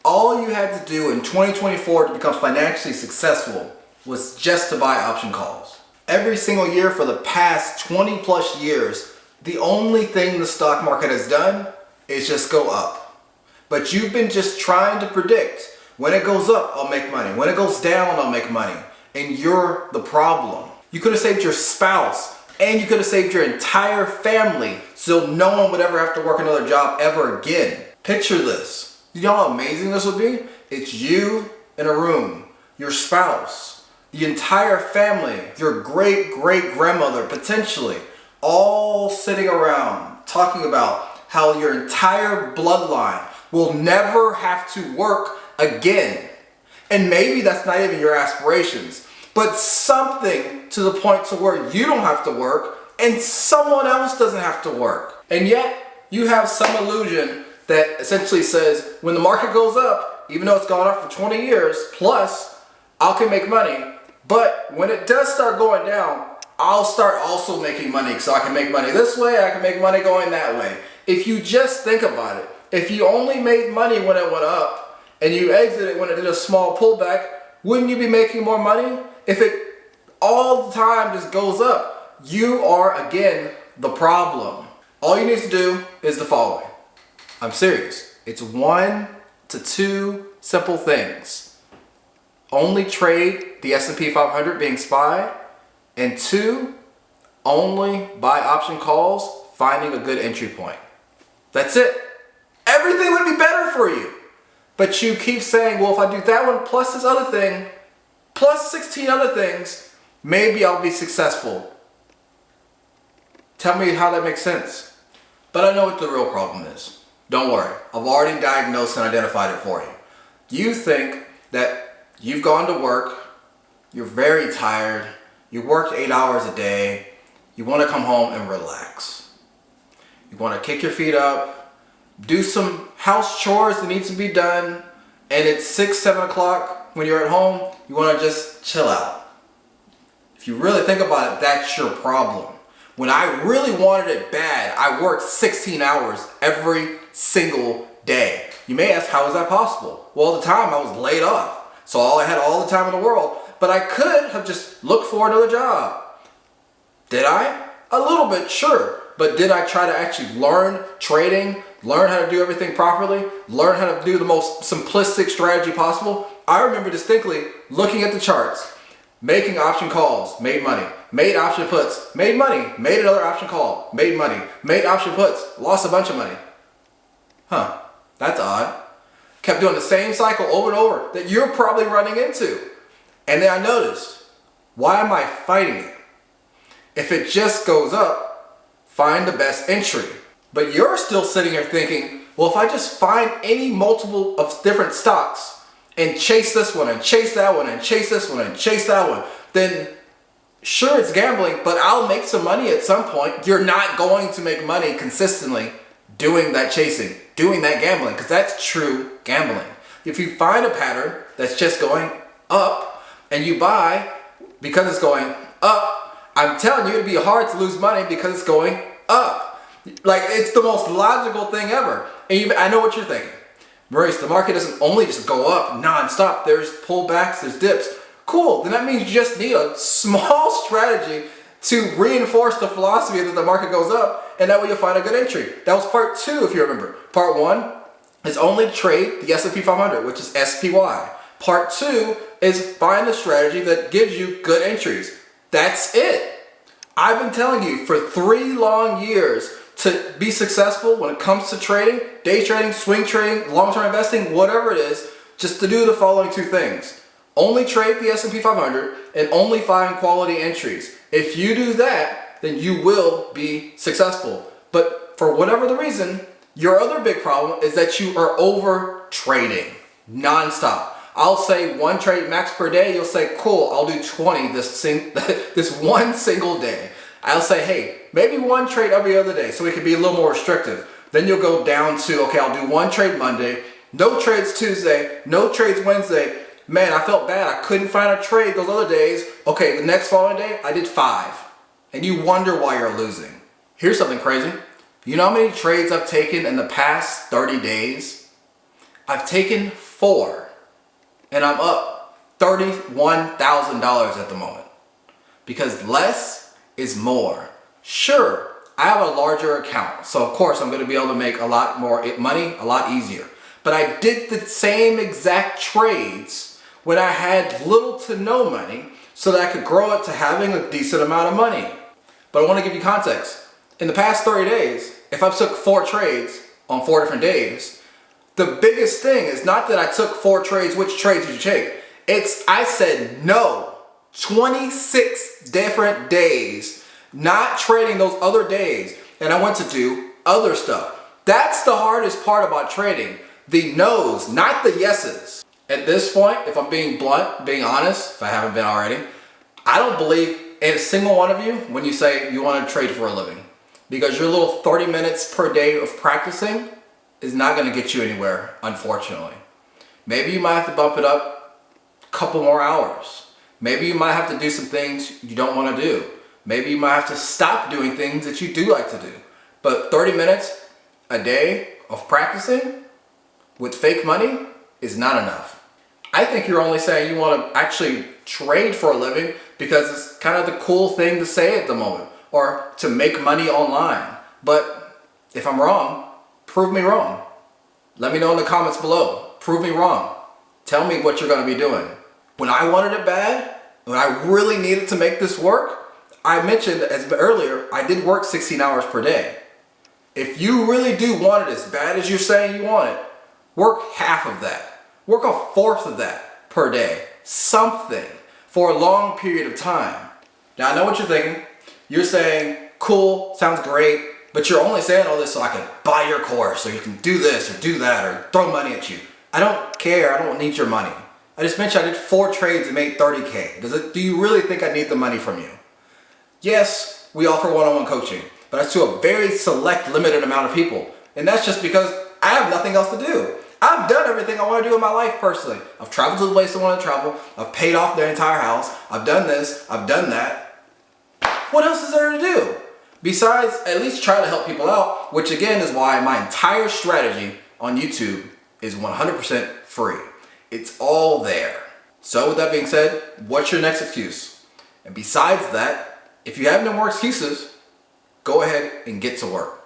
all you had to do in 2024 to become financially successful was just to buy option calls. Every single year for the past 20 plus years, the only thing the stock market has done is just go up. But you've been just trying to predict, when it goes up, I'll make money. When it goes down, I'll make money. And you're the problem. You could have saved your spouse, and you could have saved your entire family so no one would ever have to work another job ever again. Picture this. You know how amazing this would be? It's you in a room, your spouse, the entire family, your great-great-grandmother, potentially, all sitting around talking about how your entire bloodline will never have to work again. And maybe that's not even your aspirations, but something to the point to where you don't have to work and someone else doesn't have to work. And yet you have some illusion that essentially says when the market goes up, even though it's gone up for 20 years plus, I can make money. But when it does start going down, I'll start also making money, so I can make money this way, I can make money going that way. If you just think about it, if you only made money when it went up and you exited when it did a small pullback, wouldn't you be making more money? If it all the time just goes up, you are again the problem. All you need to do is the following. I'm serious. It's 1 to 2 simple things. Only trade the S&P 500 being SPY, and 2, only buy option calls, finding a good entry point. That's it. Everything would be better for you. But you keep saying, well, if I do that one plus this other thing, plus 16 other things, maybe I'll be successful. Tell me how that makes sense. But I know what the real problem is. Don't worry. I've already diagnosed and identified it for you. You think that you've gone to work, you're very tired, you worked 8 hours a day, you want to come home and relax. You want to kick your feet up, do some house chores that need to be done, and it's 6, 7 o'clock when you're at home, you want to just chill out. If you really think about it, that's your problem. When I really wanted it bad, I worked 16 hours every single day. You may ask, how is that possible? Well, at the time I was laid off, so I had all the time in the world, but I could have just looked for another job. Did I? A little bit, sure. But did I try to actually learn trading, learn how to do everything properly, learn how to do the most simplistic strategy possible? I remember distinctly looking at the charts, making option calls, made money, made option puts, made money, made another option call, made money, made option puts, lost a bunch of money. Huh, that's odd. Kept doing the same cycle over and over that you're probably running into. And then I noticed, why am I fighting it? If it just goes up, find the best entry. But you're still sitting here thinking, well, if I just find any multiple of different stocks and chase this one and chase that one and chase this one and chase that one, then sure, it's gambling, but I'll make some money at some point. You're not going to make money consistently doing that chasing, doing that gambling, because that's true gambling. If you find a pattern that's just going up and you buy because it's going up, I'm telling you, it'd be hard to lose money because it's going up. Like, it's the most logical thing ever. And I know what you're thinking. Maurice, the market doesn't only just go up nonstop. There's pullbacks, there's dips. Cool, then that means you just need a small strategy to reinforce the philosophy that the market goes up, and that way you'll find a good entry. That was part 2, if you remember. Part 1 is only trade the S&P 500, which is SPY. Part 2 is find a strategy that gives you good entries. That's it. I've been telling you for 3 long years to be successful when it comes to trading, day trading, swing trading, long-term investing, whatever it is, just to do the following 2 things. Only trade the S&P 500 and only find quality entries. If you do that, then you will be successful. But for whatever the reason, your other big problem is that you are over trading nonstop. I'll say 1 trade max per day. You'll say, cool, I'll do 20 this one single day. I'll say, hey, maybe 1 trade every other day so we can be a little more restrictive. Then you'll go down to, okay, I'll do 1 trade Monday, no trades Tuesday, no trades Wednesday. Man, I felt bad. I couldn't find a trade those other days. Okay, the next following day, I did 5. And you wonder why you're losing. Here's something crazy. You know how many trades I've taken in the past 30 days? I've taken 4 and I'm up $31,000 at the moment. Because less is more. Sure, I have a larger account, so of course I'm going to be able to make a lot more money a lot easier. But I did the same exact trades when I had little to no money so that I could grow it to having a decent amount of money. But I want to give you context. In the past 30 days, if I took 4 trades on 4 different days, the biggest thing is not that I took 4 trades, which trades did you take? It's I said no 26 different days, not trading those other days, and I went to do other stuff. That's the hardest part about trading. The no's, not the yeses. At this point, if I'm being blunt, being honest, if I haven't been already, I don't believe in a single one of you when you say you want to trade for a living. Because your little 30 minutes per day of practicing is not going to get you anywhere, unfortunately. Maybe you might have to bump it up a couple more hours. Maybe you might have to do some things you don't want to do. Maybe you might have to stop doing things that you do like to do. But 30 minutes a day of practicing with fake money is not enough. I think you're only saying you want to actually trade for a living because it's kind of the cool thing to say at the moment, or to make money online. But if I'm wrong, prove me wrong. Let me know in the comments below. Prove me wrong. Tell me what you're going to be doing. When I wanted it bad, when I really needed to make this work, I mentioned as earlier, I did work 16 hours per day. If you really do want it as bad as you're saying you want it, work half of that. Work a fourth of that per day. Something for a long period of time. Now I know what you're thinking. You're saying, cool, sounds great, but you're only saying all this so I can buy your course, or you can do this or do that, or throw money at you. I don't care. I don't need your money. I just mentioned I did 4 trades and made 30K. Do you really think I need the money from you? Yes, we offer one-on-one coaching, but that's to a very select, limited amount of people. And that's just because I have nothing else to do. I've done everything I want to do in my life personally. I've traveled to the place I want to travel. I've paid off their entire house. I've done this. I've done that. What else is there to do? Besides, at least try to help people out, which again is why my entire strategy on YouTube is 100% free. It's all there. So with that being said, what's your next excuse? And besides that, if you have no more excuses, go ahead and get to work.